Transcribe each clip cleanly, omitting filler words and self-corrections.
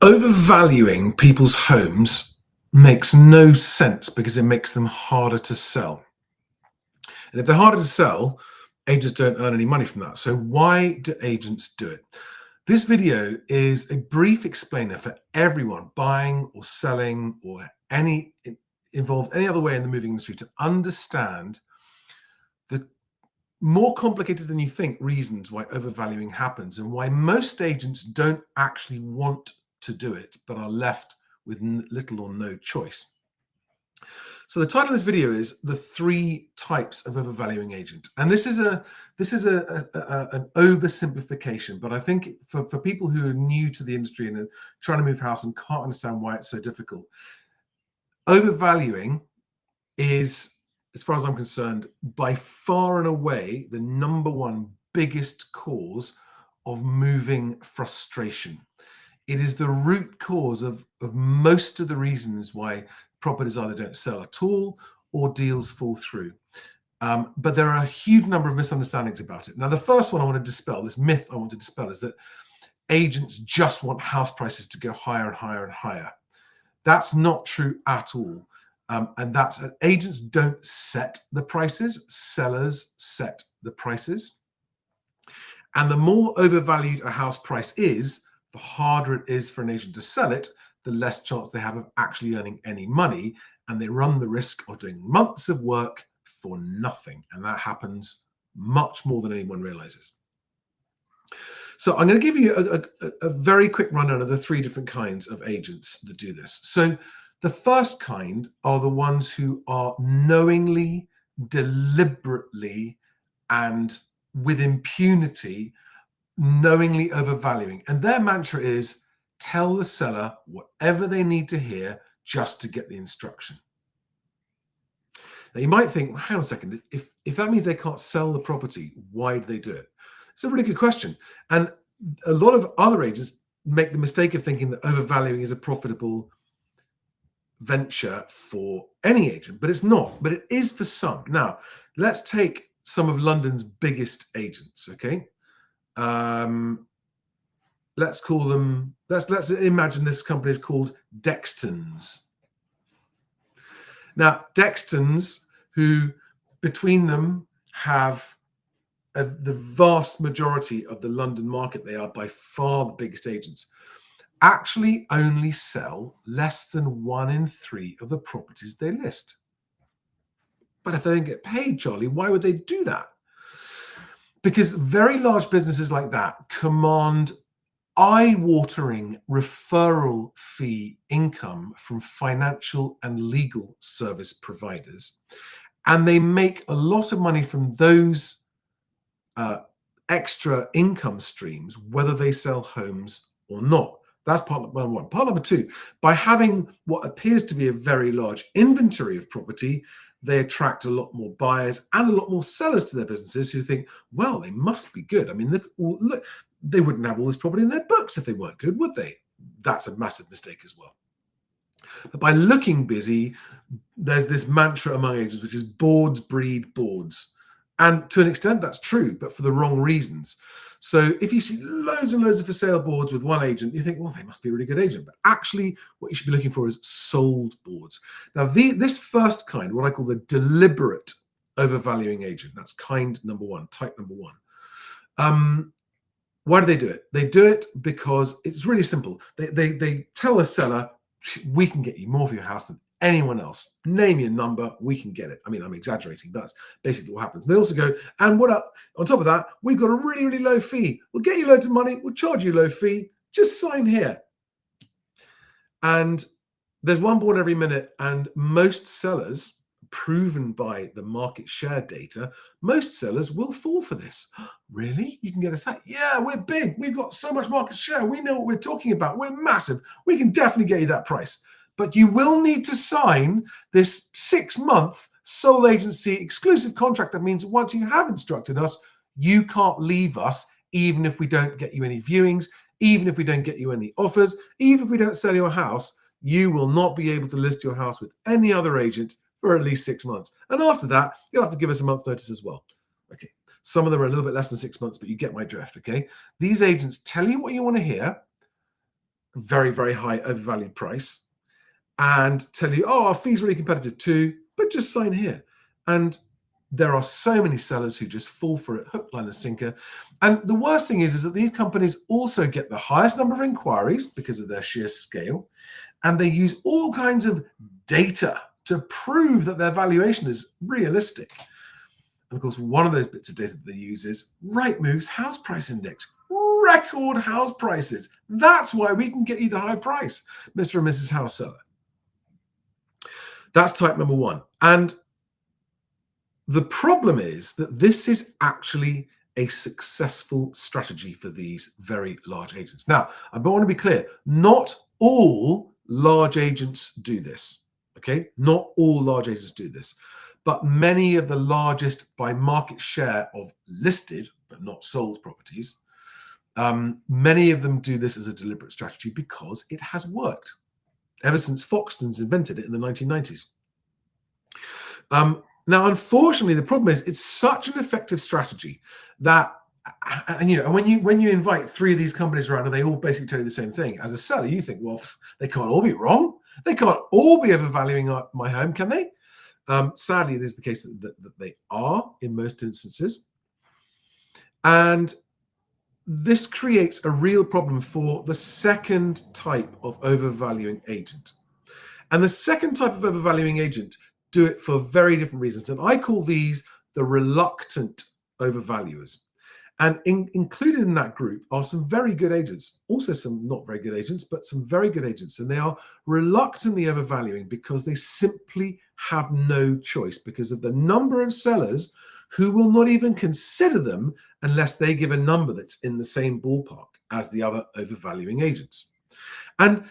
Overvaluing people's homes makes no sense because it makes them harder to sell. And if they're harder to sell, agents don't earn any money from that. So why do agents do it? This video is a brief explainer for everyone buying or selling or involved any other way in the moving industry to understand the more complicated than you think reasons why overvaluing happens and why most agents don't actually want to do it, but are left with little or no choice. So the title of this video is The 3 Types of Overvaluing Agent. And this is an oversimplification, but I think for people who are new to the industry and are trying to move house and can't understand why it's so difficult, overvaluing is, as far as I'm concerned, by far and away the #1 biggest cause of moving frustration. It is the root cause of most of the reasons why properties either don't sell at all or deals fall through. But there are a huge number of misunderstandings about it. Now, the first one I want to dispel, this myth I want to dispel, is that agents just want house prices to go higher and higher and higher. That's not true at all. And that's agents don't set the prices, sellers set the prices. And the more overvalued a house price is, the harder it is for an agent to sell it, the less chance they have of actually earning any money, and they run the risk of doing months of work for nothing. And that happens much more than anyone realizes. So I'm going to give you a very quick rundown of the 3 different kinds of agents that do this. So the first kind are the ones who are knowingly, deliberately, and with impunity, knowingly overvaluing. And their mantra is, tell the seller whatever they need to hear just to get the instruction. Now you might think, well, hang on a second, if that means they can't sell the property, why do they do it? It's a really good question. And a lot of other agents make the mistake of thinking that overvaluing is a profitable venture for any agent, but it's not, but it is for some. Now, let's take some of London's biggest agents, okay? Let's call them, let's imagine this company is called Dextons. Now, Dextons, who between them have the vast majority of the London market, they are by far the biggest agents, actually only sell less than 1 in 3 of the properties they list. But if they don't get paid, Charlie, why would they do that? Because very large businesses like that command eye-watering referral fee income from financial and legal service providers. And they make a lot of money from those extra income streams, whether they sell homes or not. That's part number 1. Part number 2, by having what appears to be a very large inventory of property, they attract a lot more buyers and a lot more sellers to their businesses who think, well, they must be good. I mean, look, they wouldn't have all this property in their books if they weren't good, would they? That's a massive mistake as well. But by looking busy, there's this mantra among agents, which is boards breed boards. And to an extent, that's true, but for the wrong reasons. So if you see loads and loads of for sale boards with one agent, you think, well, they must be a really good agent. But actually, what you should be looking for is sold boards. Now, this first kind, what I call the deliberate overvaluing agent, that's kind number 1, type number 1. Why do they do it? They do it because it's really simple. They tell a seller, we can get you more for your house than anyone else. Name your number, we can get it. I mean, I'm exaggerating, but that's basically what happens. They also go, and on top of that, we've got a really, really low fee. We'll get you loads of money. We'll charge you a low fee. Just sign here. And there's one board every minute, and most sellers, proven by the market share data, most sellers will fall for this. Really? You can get us that? Yeah, we're big. We've got so much market share. We know what we're talking about. We're massive. We can definitely get you that price. But you will need to sign this 6-month sole agency exclusive contract. That means once you have instructed us, you can't leave us, even if we don't get you any viewings, even if we don't get you any offers, even if we don't sell your house, you will not be able to list your house with any other agent for at least 6 months. And after that, you'll have to give us a month's notice as well. Okay, Some of them are a little bit less than 6 months, but you get my drift, okay? These agents tell you what you want to hear, very, very high overvalued price, and tell you, oh, our fee's really competitive too, but just sign here. And there are so many sellers who just fall for it, hook, line, and sinker. And the worst thing is that these companies also get the highest number of inquiries because of their sheer scale. And they use all kinds of data to prove that their valuation is realistic. And of course, one of those bits of data that they use is Rightmove's house price index. Record house prices. That's why we can get you the high price, Mr. and Mrs. House Seller. That's type number one. And the problem is that this is actually a successful strategy for these very large agents. Now, I want to be clear, not all large agents do this, okay? Not all large agents do this, but many of the largest by market share of listed but not sold properties, many of them do this as a deliberate strategy because it has worked ever since Foxtons invented it in the 1990s. Now, unfortunately, the problem is it's such an effective strategy that, and when you invite three of these companies around and they all basically tell you the same thing, as a seller, you think, well, they can't all be wrong. They can't all be overvaluing my home, can they? Sadly, it is the case that they are in most instances. And this creates a real problem for the second type of overvaluing agent. And the second type of overvaluing agent do it for very different reasons. And I call these the reluctant overvaluers. And included in that group are some very good agents, also some not very good agents, but some very good agents. And they are reluctantly overvaluing because they simply have no choice because of the number of sellers who will not even consider them unless they give a number that's in the same ballpark as the other overvaluing agents. And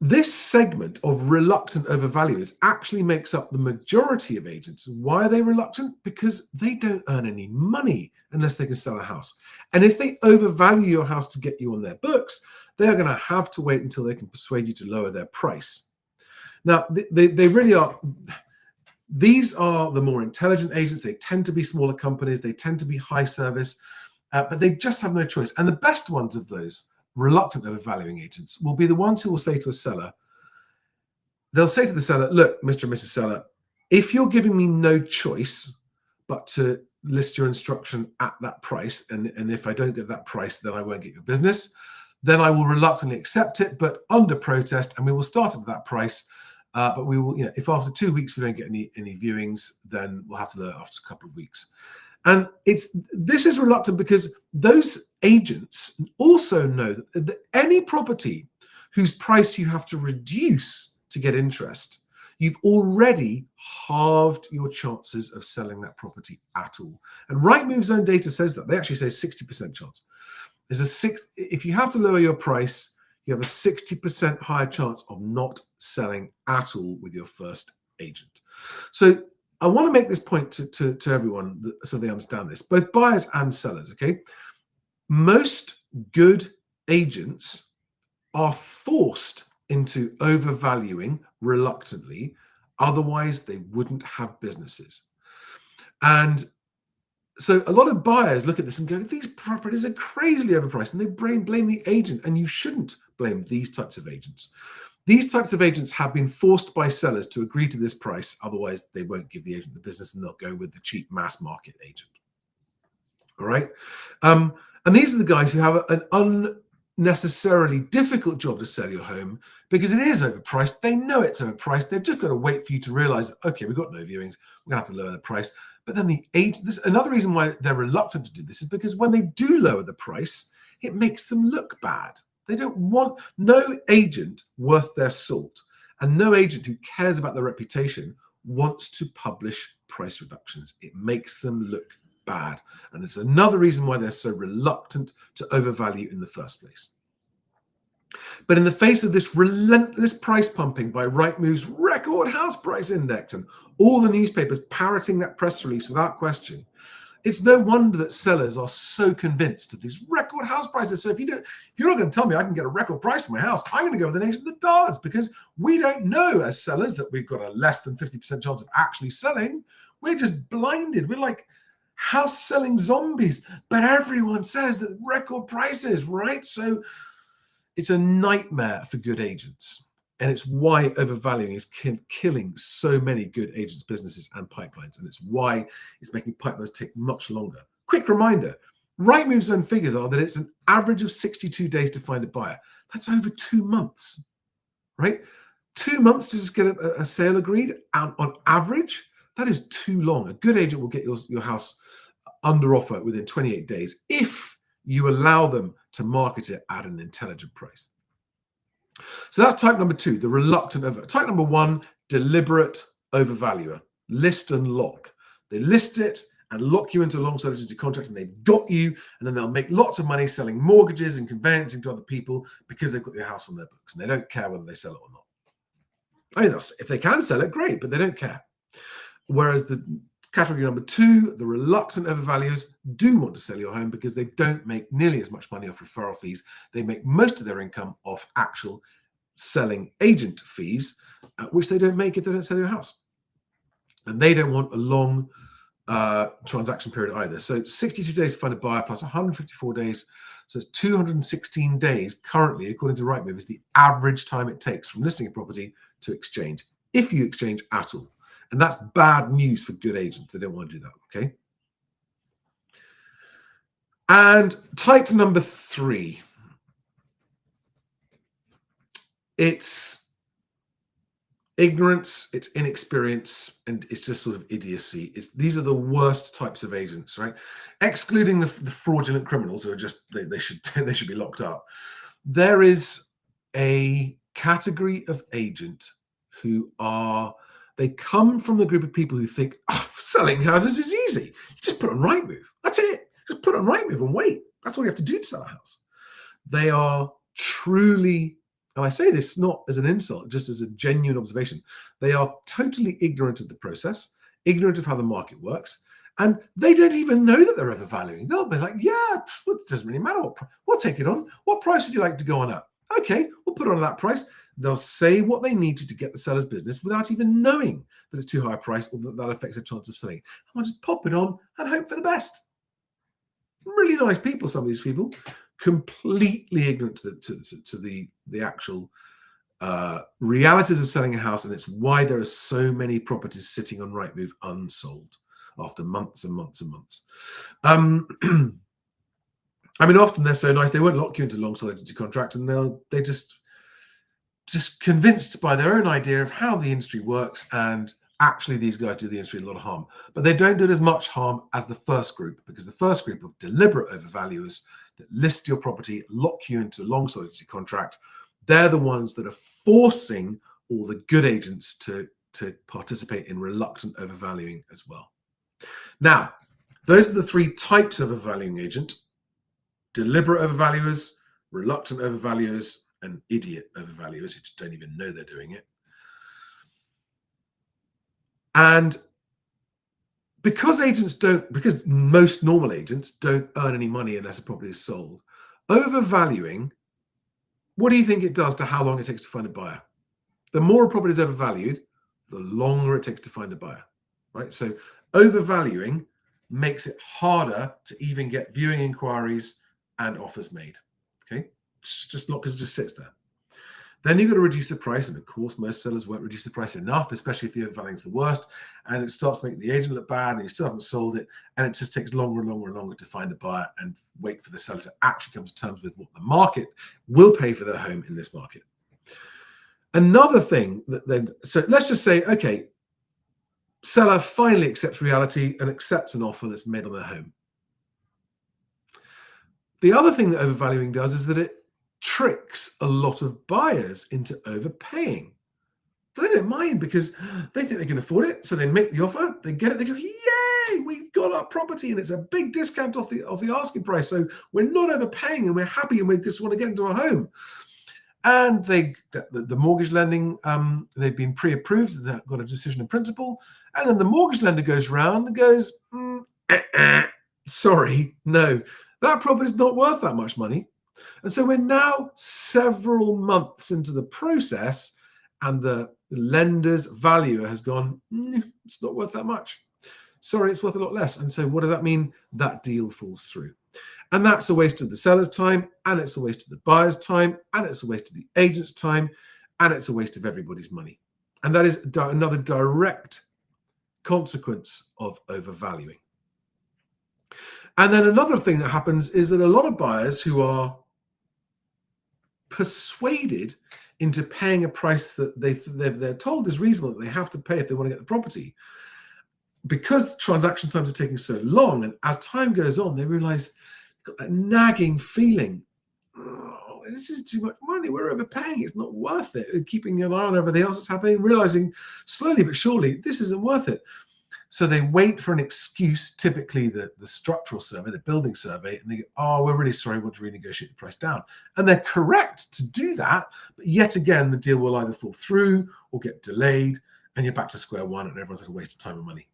this segment of reluctant overvaluers actually makes up the majority of agents. Why are they reluctant? Because they don't earn any money unless they can sell a house. And if they overvalue your house to get you on their books, they're going to have to wait until they can persuade you to lower their price. Now, they really are. These are the more intelligent agents. They tend to be smaller companies. They tend to be high service, but they just have no choice. And the best ones of those reluctant overvaluing agents will be the ones who will say to a seller, they'll say to the seller, look, Mr. and Mrs. Seller, if you're giving me no choice but to list your instruction at that price, and if I don't get that price, then I won't get your business, then I will reluctantly accept it, but under protest, and we will start at that price. But we will, if after 2 weeks we don't get any viewings, then we'll have to learn after a couple of weeks. And this is reluctant because those agents also know that any property whose price you have to reduce to get interest, you've already halved your chances of selling that property at all. And Rightmove's own data says that. They actually say 60% chance. If you have to lower your price, you have a 60% higher chance of not selling at all with your first agent. So I want to make this point to everyone so they understand this, both buyers and sellers, okay? Most good agents are forced into overvaluing reluctantly, otherwise they wouldn't have businesses. And so a lot of buyers look at this and go, these properties are crazily overpriced, and they blame the agent, and you shouldn't blame these types of agents. These types of agents have been forced by sellers to agree to this price, otherwise they won't give the agent the business and they'll go with the cheap mass market agent. All right. And these are the guys who have an unnecessarily difficult job to sell your home because it is overpriced. They know it's overpriced. They've just got to wait for you to realize, okay, we've got no viewings, we're going to have to lower the price. But then the agent, another reason why they're reluctant to do this is because when they do lower the price, it makes them look bad. They don't want, no agent worth their salt and no agent who cares about their reputation wants to publish price reductions. It makes them look bad. And it's another reason why they're so reluctant to overvalue in the first place. But in the face of this relentless price pumping by Rightmove's record house price index and all the newspapers parroting that press release without question, it's no wonder that sellers are so convinced of these record house prices. So if you're not going to tell me I can get a record price for my house, I'm going to go with an agent that does, because we don't know as sellers that we've got a less than 50% chance of actually selling. We're just blinded. We're like, house selling zombies, but everyone says that record prices, right? So it's a nightmare for good agents. And it's why overvaluing is killing so many good agents' businesses and pipelines. And it's why it's making pipelines take much longer. Quick reminder, Rightmove's own figures are that it's an average of 62 days to find a buyer. That's over 2 months, right? 2 months to just get a sale agreed. And on average, that is too long. A good agent will get your house under offer within 28 days if you allow them to market it at an intelligent price. So that's type number 2, the reluctant over. Type number 1, deliberate overvaluer. List and lock. They list it and lock you into a long-term contract, and they've got you, and then they'll make lots of money selling mortgages and conveyancing to other people because they've got your house on their books, and they don't care whether they sell it or not. I mean, if they can sell it, great, but they don't care. Whereas the category number 2, the reluctant overvaluers, do want to sell your home because they don't make nearly as much money off referral fees. They make most of their income off actual selling agent fees, which they don't make if they don't sell your house. And they don't want a long transaction period either. So 62 days to find a buyer plus 154 days. So it's 216 days currently, according to Rightmove, is the average time it takes from listing a property to exchange, if you exchange at all. And that's bad news for good agents. They don't want to do that, okay? And type number 3. It's ignorance, it's inexperience, and it's just sort of idiocy. These are the worst types of agents, right? Excluding the fraudulent criminals who are just, they should be locked up. There is a category of agent who they come from the group of people who think, selling houses is easy. You just put on Rightmove. That's it. Just put on Rightmove and wait. That's all you have to do to sell a house. They are truly, and I say this not as an insult, just as a genuine observation, they are totally ignorant of the process, ignorant of how the market works, and they don't even know that they're overvaluing. They'll be like, yeah, it doesn't really matter. We'll take it on. What price would you like to go on at? Okay, we'll put it on at that price. They'll say what they need to get the seller's business without even knowing that it's too high a price or that affects their chance of selling. And I'll just pop it on and hope for the best. Really nice people, some of these people, completely ignorant to the actual realities of selling a house, and it's why there are so many properties sitting on Rightmove unsold after months and months and months. I mean, often they're so nice they won't lock you into long-term agency contracts, and they just convinced by their own idea of how the industry works, and actually these guys do the industry a lot of harm. But they don't do it as much harm as the first group, because the first group of deliberate overvaluers that list your property, lock you into a long-term agency contract, they're the ones that are forcing all the good agents to participate in reluctant overvaluing as well. Now, those are the 3 types of overvaluing agent: deliberate overvaluers, reluctant overvaluers, and idiot overvaluers who just don't even know they're doing it. And because most normal agents don't earn any money unless a property is sold, overvaluing, what do you think it does to how long it takes to find a buyer? The more a property is overvalued, the longer it takes to find a buyer, right? So overvaluing makes it harder to even get viewing inquiries and offers made, okay? It's just not, because it just sits there. Then you've got to reduce the price, and of course most sellers won't reduce the price enough, especially if the overvaluing is the worst, and it starts making the agent look bad, and you still haven't sold it, and it just takes longer and longer and longer to find a buyer and wait for the seller to actually come to terms with what the market will pay for their home in this market. Another thing so let's just say, okay, seller finally accepts reality and accepts an offer that's made on their home. The other thing that overvaluing does is that it tricks a lot of buyers into overpaying. But they don't mind, because they think they can afford it. So they make the offer, they get it, they go, yay, we've got our property, and it's a big discount off the asking price. So we're not overpaying, and we're happy, and we just want to get into our home. And the mortgage lending, they've been pre-approved, they've got a decision in principle. And then the mortgage lender goes round and goes, sorry, no, that property is not worth that much money. And so we're now several months into the process, and the lender's valuer has gone, it's not worth that much. sorry, it's worth a lot less. And so what does that mean? That deal falls through. And that's a waste of the seller's time, and it's a waste of the buyer's time, and it's a waste of the agent's time, and it's a waste of everybody's money. And that is another direct consequence of overvaluing. And then another thing that happens is that a lot of buyers who are persuaded into paying a price that they're told is reasonable, that they have to pay if they want to get the property, because transaction times are taking so long, and as time goes on, they realize got that nagging feeling, oh, this is too much money, we're overpaying, it's not worth it, and keeping an eye on everything else that's happening, realizing slowly but surely this isn't worth it. So they wait for an excuse, typically the structural survey, the building survey, and they go, oh, we're really sorry, we want to renegotiate the price down. And they're correct to do that, but yet again, the deal will either fall through or get delayed, and you're back to square one, and everyone's had a waste of time and money.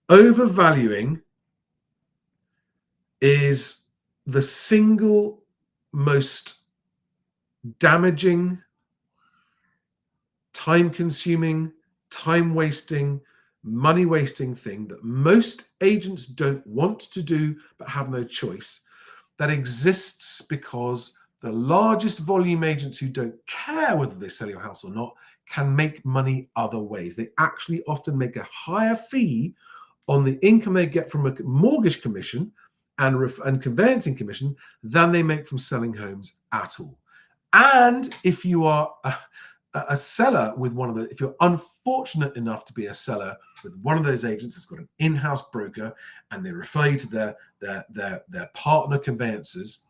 Overvaluing is the single most damaging, time-consuming, time-wasting, money-wasting thing that most agents don't want to do but have no choice, that exists because the largest volume agents who don't care whether they sell your house or not can make money other ways. They actually often make a higher fee on the income they get from a mortgage commission and conveyancing commission than they make from selling homes at all. And if you are a seller with one of the, if you're unfortunate enough to be a seller with one of those agents that's got an in-house broker and they refer you to their partner conveyancers,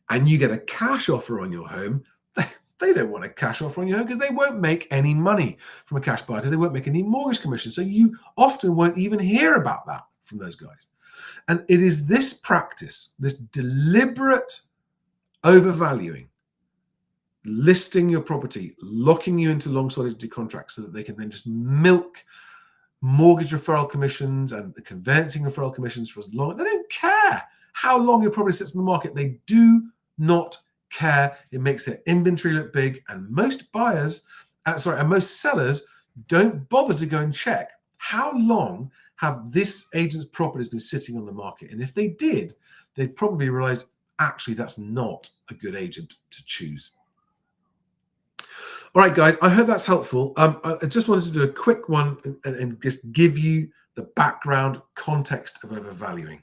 and you get a cash offer on your home, they don't want a cash offer on your home because they won't make any money from a cash buyer, because they won't make any mortgage commission. So you often won't even hear about that from those guys. And it is this practice, this deliberate overvaluing, listing your property, locking you into long solidity contracts so that they can then just milk mortgage referral commissions and the conveyancing referral commissions for as long. They don't care how long your property sits in the market. They do not care. It makes their inventory look big, and most buyers, and most sellers don't bother to go and check how long have this agent's properties been sitting on the market. And if they did, they'd probably realize actually that's not a good agent to choose. All right, guys, I hope that's helpful. I just wanted to do a quick one and just give you the background context of overvaluing.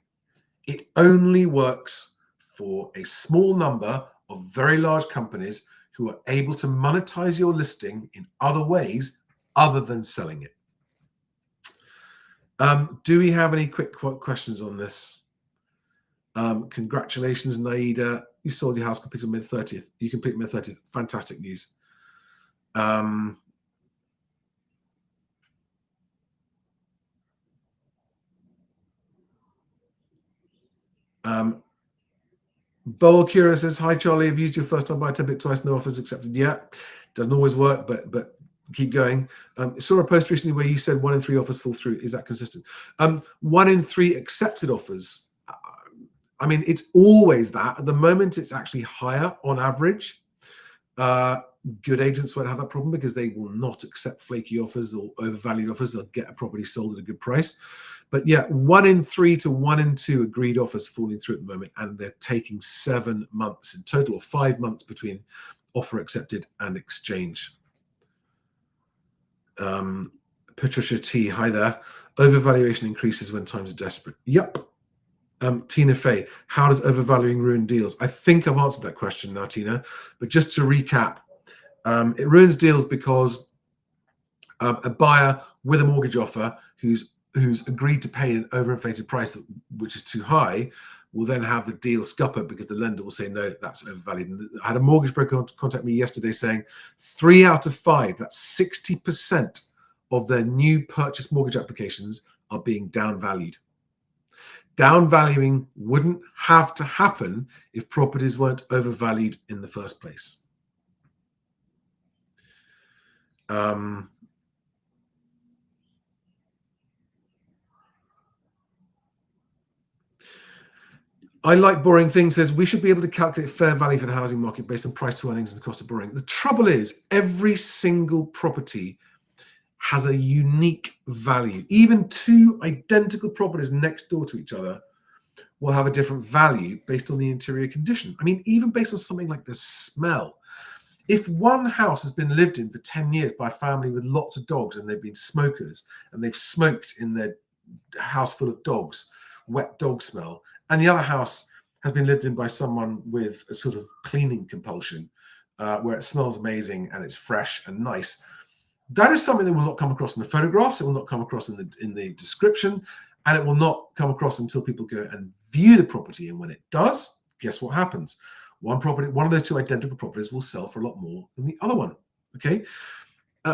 It only works for a small number of very large companies who are able to monetize your listing in other ways other than selling it. Do we have any quick questions on this? Congratulations, Naida. You sold your house, completed on May 30th. You completed May 30th. Fantastic news. Bowl Cura says, hi, Charlie. I've used your first time buy template twice. No offers accepted yet. Doesn't always work, but keep going. Saw a post recently where you said 1 in 3 offers fall through. Is that consistent? 1 in 3 accepted offers. I mean, it's always that. At the moment, it's actually higher on average. Good agents won't have that problem because they will not accept flaky offers or overvalued offers. They'll get a property sold at a good price. But yeah, 1 in 3 to 1 in 2 agreed offers falling through at the moment, and they're taking 7 months in total, or 5 months between offer accepted and exchange. Patricia T, hi there. Overvaluation increases when times are desperate. Yep. Tina Fey, how does overvaluing ruin deals? I think I've answered that question now, Tina. But just to recap, it ruins deals because a buyer with a mortgage offer who's agreed to pay an overinflated price, which is too high, will then have the deal scuppered because the lender will say, no, that's overvalued. And I had a mortgage broker contact me yesterday saying 3 out of 5, that's 60% of their new purchase mortgage applications are being downvalued. Downvaluing wouldn't have to happen if properties weren't overvalued in the first place. I like borrowing things says we should be able to calculate fair value for the housing market based on price to earnings and the cost of borrowing. The trouble is every single property has a unique value. Even two identical properties next door to each other will have a different value based on the interior condition. I mean, even based on something like the smell. If one house has been lived in for 10 years by a family with lots of dogs and they've been smokers and they've smoked in their house full of dogs, wet dog smell, and the other house has been lived in by someone with a sort of cleaning compulsion, where it smells amazing and it's fresh and nice, that is something that will not come across in the photographs. It will not come across in the description, and it will not come across until people go and view the property. And when it does, guess what happens? One of those two identical properties will sell for a lot more than the other one. Okay.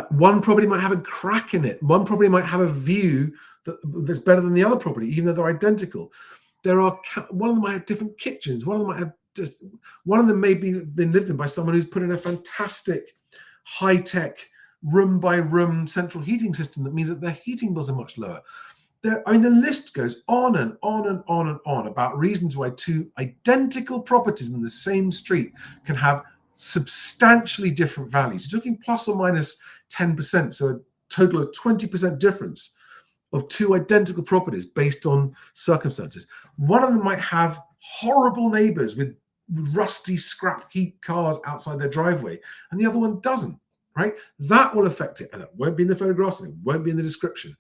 One property might have a crack in it. One property might have a view that's better than the other property, even though they're identical. One of them might have different kitchens. One of them may be been lived in by someone who's put in a fantastic high-tech room-by-room central heating system that means that their heating bills are much lower. The list goes on and on and on and on about reasons why two identical properties in the same street can have substantially different values. You're talking plus or minus 10%, so a total of 20% difference of two identical properties based on circumstances. One of them might have horrible neighbors with rusty scrap heap cars outside their driveway, and the other one doesn't, right? That will affect it, and it won't be in the photographs and it won't be in the description.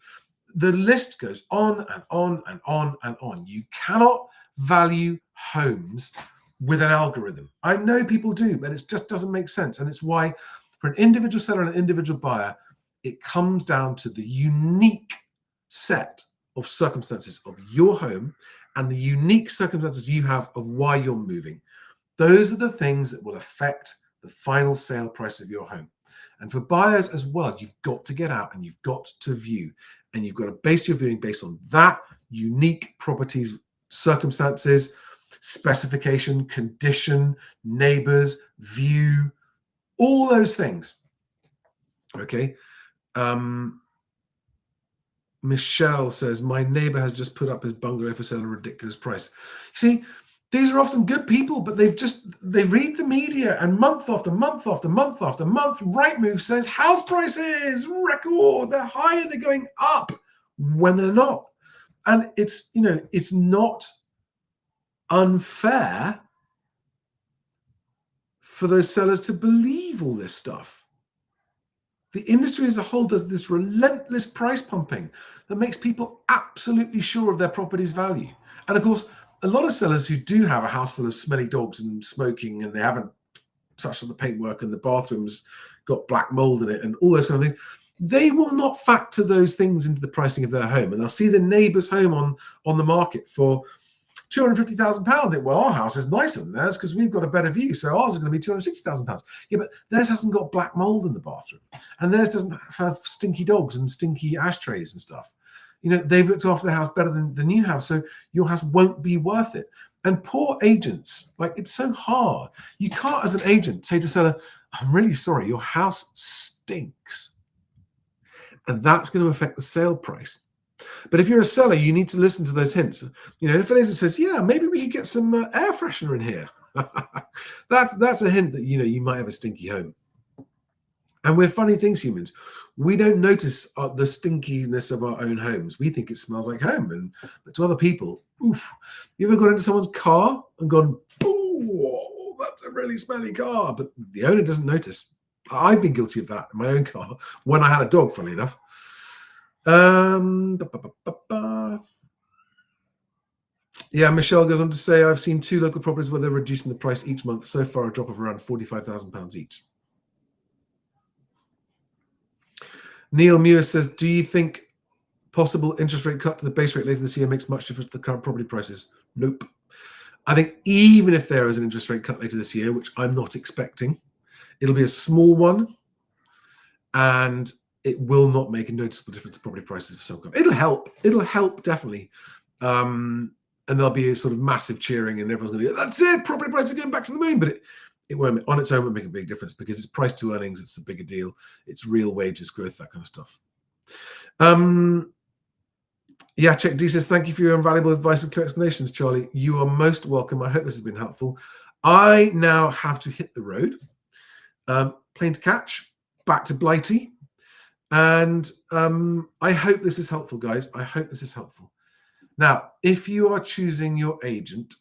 The list goes on and on and on and on. You cannot value homes with an algorithm. I know people do, but it just doesn't make sense. And it's why for an individual seller and an individual buyer, it comes down to the unique set of circumstances of your home and the unique circumstances you have of why you're moving. Those are the things that will affect the final sale price of your home. And for buyers as well, you've got to get out and you've got to view. And you've got to base your viewing based on that unique property's circumstances, specification, condition, neighbors, view, all those things. Okay. Michelle says, my neighbor has just put up his bungalow for sale at a ridiculous price. See, these are often good people, but they read the media, and month after month after month after month, Rightmove says house prices record, they're higher, they're going up when they're not. And it's not unfair for those sellers to believe all this stuff. The industry as a whole does this relentless price pumping that makes people absolutely sure of their property's value. And of course, a lot of sellers who do have a house full of smelly dogs and smoking, and they haven't touched on the paintwork and the bathroom's got black mold in it and all those kind of things, they will not factor those things into the pricing of their home. And they'll see the neighbour's home on the market for £250,000. Think, well, our house is nicer than theirs because we've got a better view, so ours is going to be £260,000. Yeah, but theirs hasn't got black mold in the bathroom, and theirs doesn't have stinky dogs and stinky ashtrays and stuff. They've looked after the house better than you have, so your house won't be worth it. And poor agents, it's so hard. You can't, as an agent, say to a seller, I'm really sorry, your house stinks. And that's going to affect the sale price. But if you're a seller, you need to listen to those hints. If an agent says, yeah, maybe we could get some air freshener in here. that's a hint that, you might have a stinky home. And we're funny things, humans. We don't notice the stinkiness of our own homes. We think it smells like home. But to other people, oof, you ever got into someone's car and gone, oh, that's a really smelly car, but the owner doesn't notice? I've been guilty of that in my own car when I had a dog, funnily enough. Yeah, Michelle goes on to say, I've seen two local properties where they're reducing the price each month. So far, a drop of around £45,000 each. Neil Muir says, do you think possible interest rate cut to the base rate later this year makes much difference to the current property prices? Nope. I think even if there is an interest rate cut later this year, which I'm not expecting, it'll be a small one, and it will not make a noticeable difference to property prices for some. It'll help. It'll help, definitely. And there'll be a sort of massive cheering, and everyone's going to go, that's it, property prices are going back to the moon. But it won't, on its own, won't make a big difference because it's price to earnings. It's a bigger deal. It's real wages growth, that kind of stuff. Yeah, Check D says, thank you for your invaluable advice and clear explanations, Charlie. You are most welcome. I hope this has been helpful. I now have to hit the road. Plane to catch, back to Blighty. And I hope this is helpful, guys. I hope this is helpful. Now, if you are choosing your agent,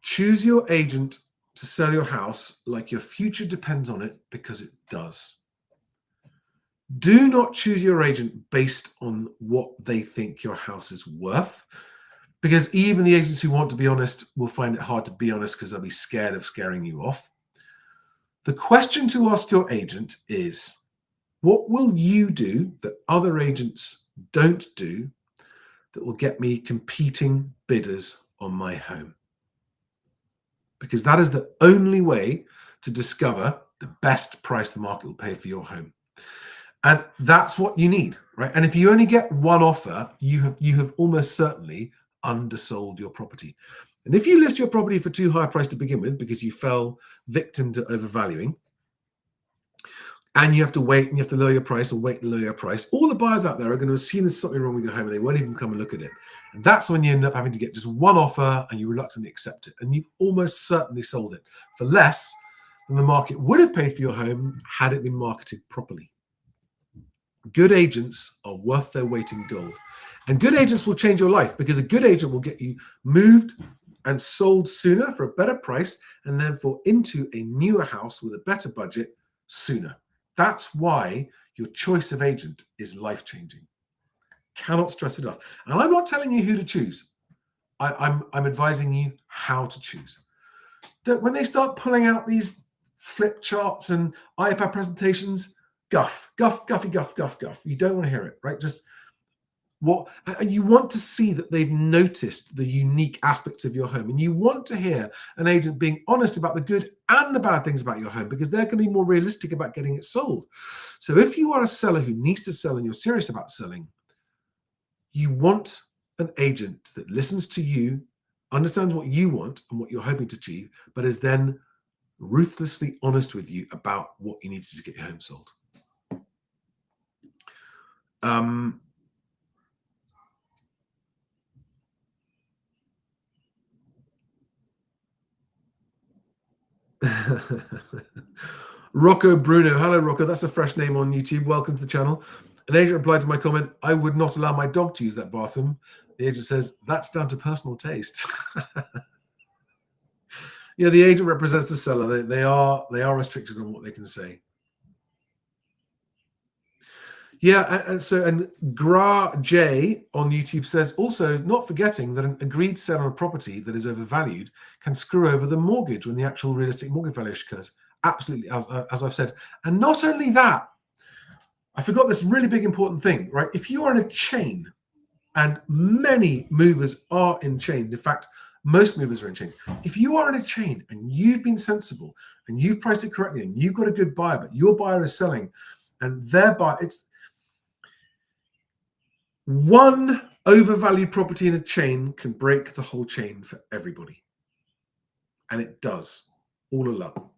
choose your agent to sell your house like your future depends on it, because it does. Do not choose your agent based on what they think your house is worth, because even the agents who want to be honest will find it hard to be honest because they'll be scared of scaring you off. The question to ask your agent is, what will you do that other agents don't do that will get me competing bidders on my home? Because that is the only way to discover the best price the market will pay for your home. And that's what you need, right? And if you only get one offer, you have almost certainly undersold your property. And if you list your property for too high a price to begin with because you fell victim to overvaluing, and you have to wait and you have to lower your price or wait and lower your price, all the buyers out there are going to assume there's something wrong with your home and they won't even come and look at it. And that's when you end up having to get just one offer and you reluctantly accept it. And you've almost certainly sold it for less than the market would have paid for your home had it been marketed properly. Good agents are worth their weight in gold. And good agents will change your life, because a good agent will get you moved and sold sooner for a better price, and therefore into a newer house with a better budget sooner. That's why your choice of agent is life-changing. Cannot stress it enough. And I'm not telling you who to choose. I'm advising you how to choose. When they start pulling out these flip charts and iPad presentations, guff. You don't want to hear it, right? Just what, and you want to see that they've noticed the unique aspects of your home, and you want to hear an agent being honest about the good and the bad things about your home, because they're going to be more realistic about getting it sold. So if you are a seller who needs to sell and you're serious about selling, you want an agent that listens to you, understands what you want and what you're hoping to achieve, but is then ruthlessly honest with you about what you need to do to get your home sold. Rocco Bruno. Hello, Rocco. That's a fresh name on YouTube. Welcome to the channel. An agent replied to my comment, I would not allow my dog to use that bathroom. The agent says, that's down to personal taste. Yeah, the agent represents the seller. They are restricted on what they can say. Yeah, and Gra J on YouTube says, also not forgetting that an agreed sale on a property that is overvalued can screw over the mortgage when the actual realistic mortgage valuation occurs. Absolutely, as I've said. And not only that, I forgot this really big important thing, right? If you are in a chain, and many movers are in chains, in fact, most movers are in chains. If you are in a chain and you've been sensible and you've priced it correctly and you've got a good buyer, but your buyer is selling and their buyer, it's one overvalued property in a chain can break the whole chain for everybody. And it does all along.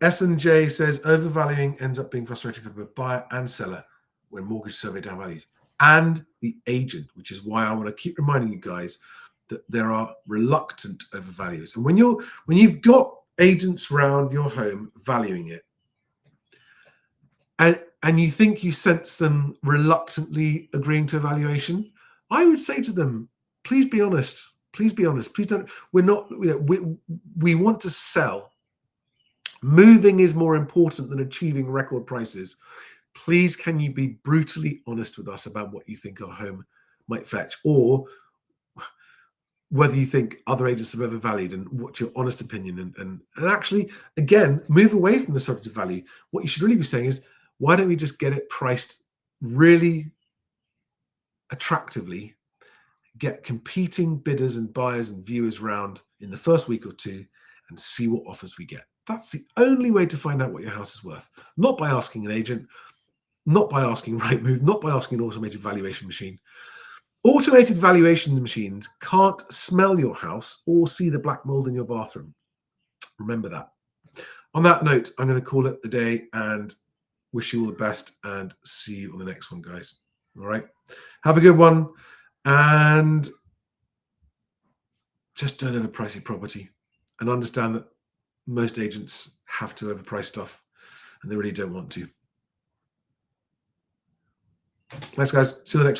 S&J says overvaluing ends up being frustrating for both buyer and seller when mortgage survey downvalues, and the agent, which is why I want to keep reminding you guys that there are reluctant overvaluers. And when you've got agents around your home valuing it, and you think you sense them reluctantly agreeing to a valuation, I would say to them, please be honest. Please be honest. Please don't. We're not. We want to sell. Moving is more important than achieving record prices. Please, can you be brutally honest with us about what you think our home might fetch, or whether you think other agents have overvalued, and what's your honest opinion? And actually, again, move away from the subject of value. What you should really be saying is, why don't we just get it priced really attractively, get competing bidders and buyers and viewers round in the first week or two, and see what offers we get. That's the only way to find out what your house is worth. Not by asking an agent, not by asking Rightmove, not by asking an automated valuation machine. Automated valuation machines can't smell your house or see the black mold in your bathroom. Remember that. On that note, I'm going to call it a day and wish you all the best, and see you on the next one, guys. All right. Have a good one, and just don't overprice your property, and understand that most agents have to overprice stuff. and they really don't want to. Thanks, guys. See you the next